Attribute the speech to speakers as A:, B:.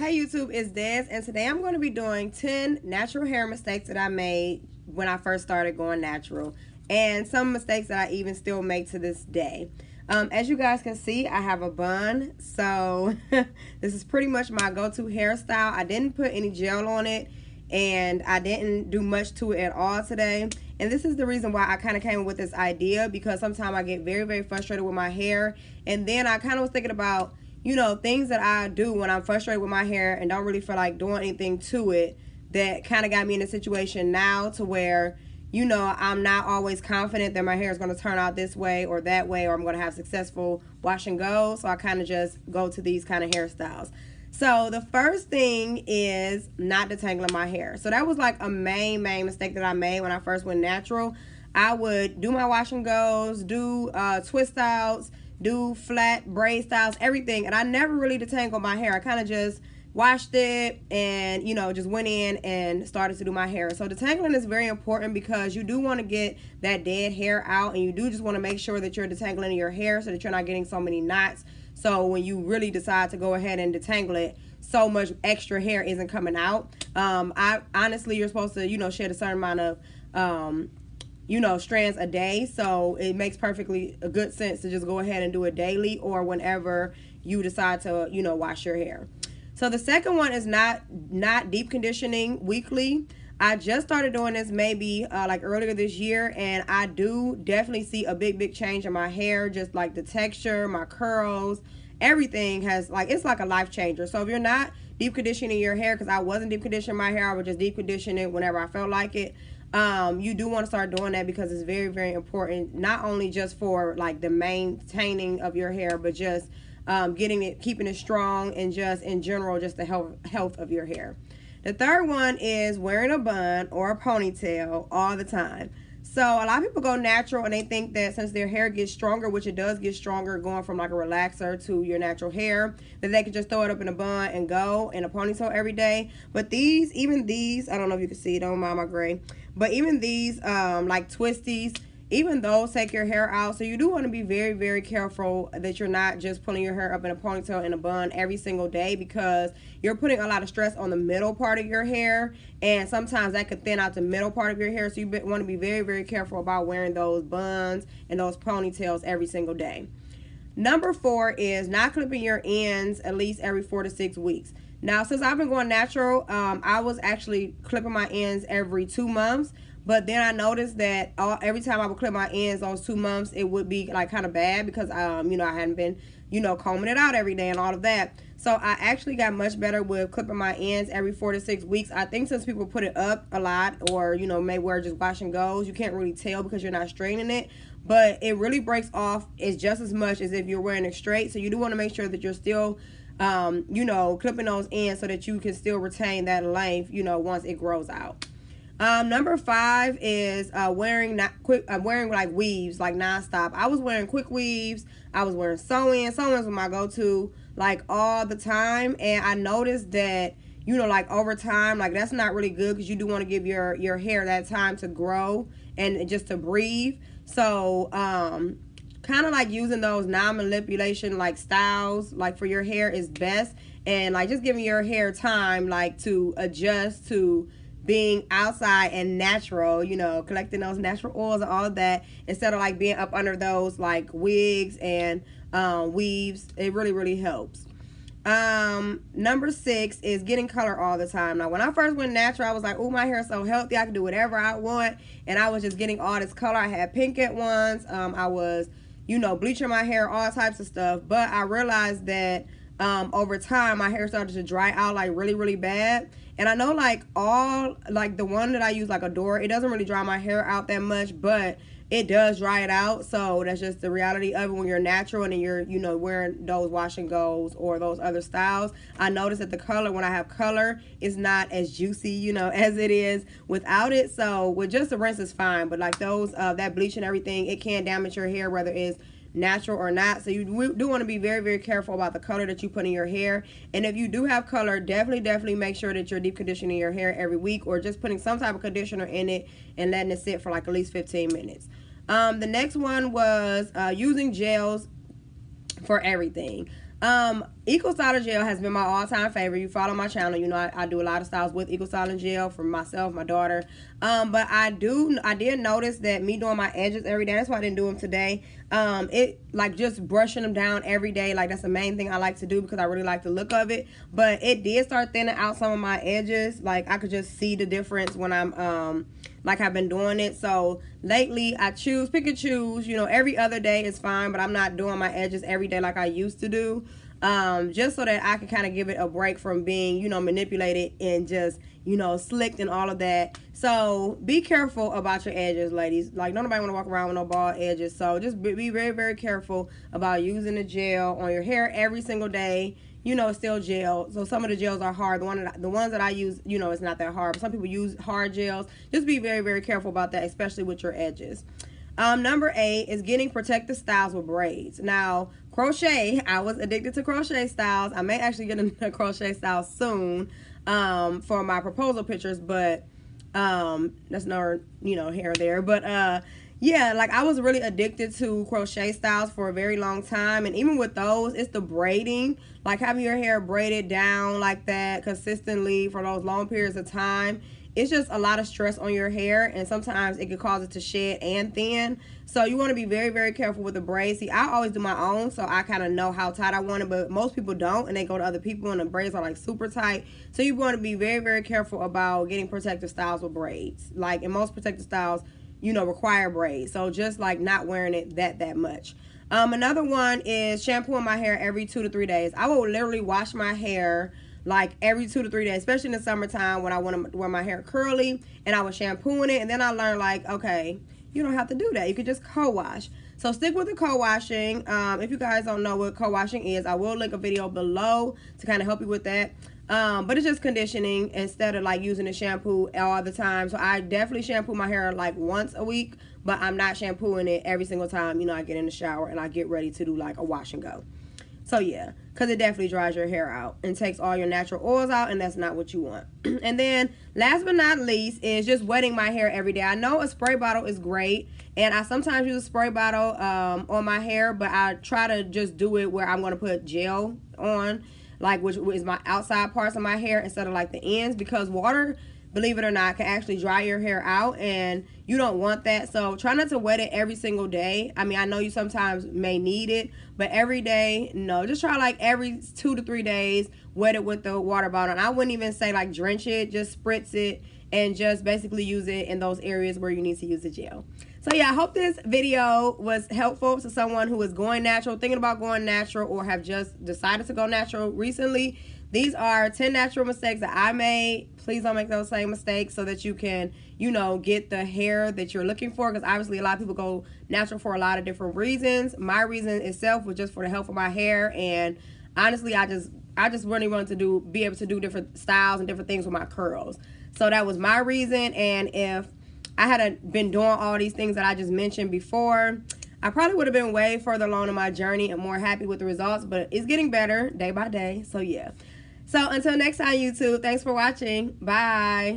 A: Hey YouTube, it's Des, and today I'm going to be doing 10 natural hair mistakes that I made when I first started going natural, and some mistakes that I even still make to this day. As you guys can see, I have a bun, so this is pretty much my go-to hairstyle. I didn't put any gel on it, and I didn't do much to it at all today. And this is the reason why I kind of came up with this idea, because sometimes I get very frustrated with my hair, and then I kind of was thinking about things that I do when I'm frustrated with my hair and don't really feel like doing anything to it, that kind of got me in a situation now to where, I'm not always confident that my hair is going to turn out this way or that way, or I'm going to have successful wash and go. So I kind of just go to these kind of hairstyles. So the first thing is not detangling my hair. So that was like a main mistake that I made when I first went natural. I would do my wash and goes, do twist outs, do flat braid styles, everything, and I never really detangled my hair. I kind of just washed it and just went in and started to do my hair. So detangling is very important because you do want to get that dead hair out, and you do just want to make sure that you're detangling your hair so that you're not getting so many knots. So when you really decide to go ahead and detangle it, so much extra hair isn't coming out. I honestly, you're supposed to shed a certain amount of strands a day, so it makes perfectly a good sense to just go ahead and do it daily or whenever you decide to wash your hair. So the second one is not deep conditioning weekly. I just started doing this maybe like earlier this year, and I do definitely see a big change in my hair, just like the texture, my curls, everything has it's like a life changer. So if you're not deep conditioning your hair, because I wasn't deep conditioning my hair, I would just deep condition it whenever I felt like it. You do want to start doing that because it's very important, not only just for like the maintaining of your hair, but just keeping it strong, and just in general, just the health of your hair. The third one is wearing a bun or a ponytail all the time. So a lot of people go natural and they think that since their hair gets stronger, which it does get stronger going from like a relaxer to your natural hair, that they can just throw it up in a bun and go in a ponytail every day. But even these, I don't know if you can see, don't mind my gray, but even these like twisties, even those take your hair out. So you do want to be very careful that you're not just pulling your hair up in a ponytail and a bun every single day, because you're putting a lot of stress on the middle part of your hair, and sometimes that could thin out the middle part of your hair. So you want to be very careful about wearing those buns and those ponytails every single day. Number 4 is not clipping your ends at least every 4 to 6 weeks. Now, since I've been going natural, I was actually clipping my ends every 2 months. But then I noticed that every time I would clip my ends those 2 months, it would be like kind of bad because, I hadn't been, combing it out every day and all of that. So I actually got much better with clipping my ends every 4 to 6 weeks. I think since people put it up a lot, or, may wear just wash and goes, you can't really tell because you're not straightening it. But it really breaks off as just as much as if you're wearing it straight. So you do want to make sure that you're still, clipping those ends so that you can still retain that length, once it grows out. Number 5 is wearing like weaves, like nonstop. I was wearing quick weaves. I was wearing sew-ins. Sew-ins were my go-to like all the time, and I noticed that like over time, like that's not really good, because you do want to give your hair that time to grow and just to breathe. So kind of like using those non-manipulation like styles like for your hair is best, and like just giving your hair time like to adjust to being outside and natural, collecting those natural oils and all of that, instead of like being up under those like wigs and weaves. It really helps. Number 6 is getting color all the time. Now, when I first went natural, I was like, oh, my hair is so healthy, I can do whatever I want, and I was just getting all this color. I had pink at once. I was bleaching my hair, all types of stuff. But I realized that over time my hair started to dry out like really bad. And I know like the one that I use, like Adore, it doesn't really dry my hair out that much, but it does dry it out. So that's just the reality of it when you're natural and then you're wearing those wash and goes or those other styles. I notice that the color, when I have color, is not as juicy as it is without it. So with just a rinse is fine, but like those that bleach and everything, it can damage your hair whether it's natural or not. So you do want to be very careful about the color that you put in your hair. And if you do have color, definitely make sure that you're deep conditioning your hair every week, or just putting some type of conditioner in it and letting it sit for like at least 15 minutes. The next one was using gels for everything. Eco Styler Gel has been my all-time favorite. You follow my channel, you know I do a lot of styles with Eco Styler Gel for myself, my daughter. But I did notice that me doing my edges every day, that's why I didn't do them today. It like just brushing them down every day, like that's the main thing I like to do because I really like the look of it. But it did start thinning out some of my edges. Like I could just see the difference when I'm like I've been doing it. So lately I pick and choose, you know, every other day is fine, but I'm not doing my edges every day like I used to do. Just so that I can kind of give it a break from being, you know, manipulated and just, you know, slicked and all of that. So be careful about your edges, ladies. Like nobody want to walk around with no bald edges. So just be very, very careful about using the gel on your hair every single day. You know, it's still gel. So some of the gels are hard. The ones that I use, you know, it's not that hard. But some people use hard gels. Just be very, very careful about that, especially with your edges. Number 8 is getting protective styles with braids. Now, crochet, I was addicted to crochet styles. I may actually get a crochet style soon for my proposal pictures, but that's no, you know, here or there. But yeah, like I was really addicted to crochet styles for a very long time. And even with those, it's the braiding, like having your hair braided down like that consistently for those long periods of time. It's just a lot of stress on your hair, and sometimes it can cause it to shed and thin. So you want to be very, very careful with the braids. See, I always do my own, so I kind of know how tight I want it, but most people don't, and they go to other people, and the braids are like super tight. So you want to be very, very careful about getting protective styles with braids. Like, in most protective styles, you know, require braids. So just like not wearing it that much. Another one is shampooing my hair every 2 to 3 days. I will literally wash my hair like every 2 to 3 days, especially in the summertime when I want to wear my hair curly, and I was shampooing it. And then I learned, like, okay, you don't have to do that. You could just co-wash. So stick with the co-washing. If you guys don't know what co-washing is, I will link a video below to kind of help you with that. But it's just conditioning instead of like using the shampoo all the time. So I definitely shampoo my hair like once a week, but I'm not shampooing it every single time, you know, I get in the shower and I get ready to do like a wash and go. So yeah, because it definitely dries your hair out and takes all your natural oils out, and that's not what you want. And then last but not least is just wetting my hair every day. I know a spray bottle is great, and I sometimes use a spray bottle on my hair, but I try to just do it where I'm going to put gel on, like which is my outside parts of my hair instead of like the ends, because water, believe it or not, can actually dry your hair out, and you don't want that. So try not to wet it every single day. I mean, I know you sometimes may need it, but every day, no. Just try like every 2 to 3 days, wet it with the water bottle. And I wouldn't even say like drench it, just spritz it and just basically use it in those areas where you need to use the gel. So yeah, I hope this video was helpful to someone who is going natural, thinking about going natural, or have just decided to go natural recently. These are 10 natural mistakes that I made. Please don't make those same mistakes so that you can, you know, get the hair that you're looking for. Because obviously a lot of people go natural for a lot of different reasons. My reason itself was just for the health of my hair. And honestly, I just really wanted to be able to do different styles and different things with my curls. So that was my reason. And if I hadn't been doing all these things that I just mentioned before, I probably would have been way further along in my journey and more happy with the results. But it's getting better day by day. So yeah. So until next time, YouTube, thanks for watching. Bye.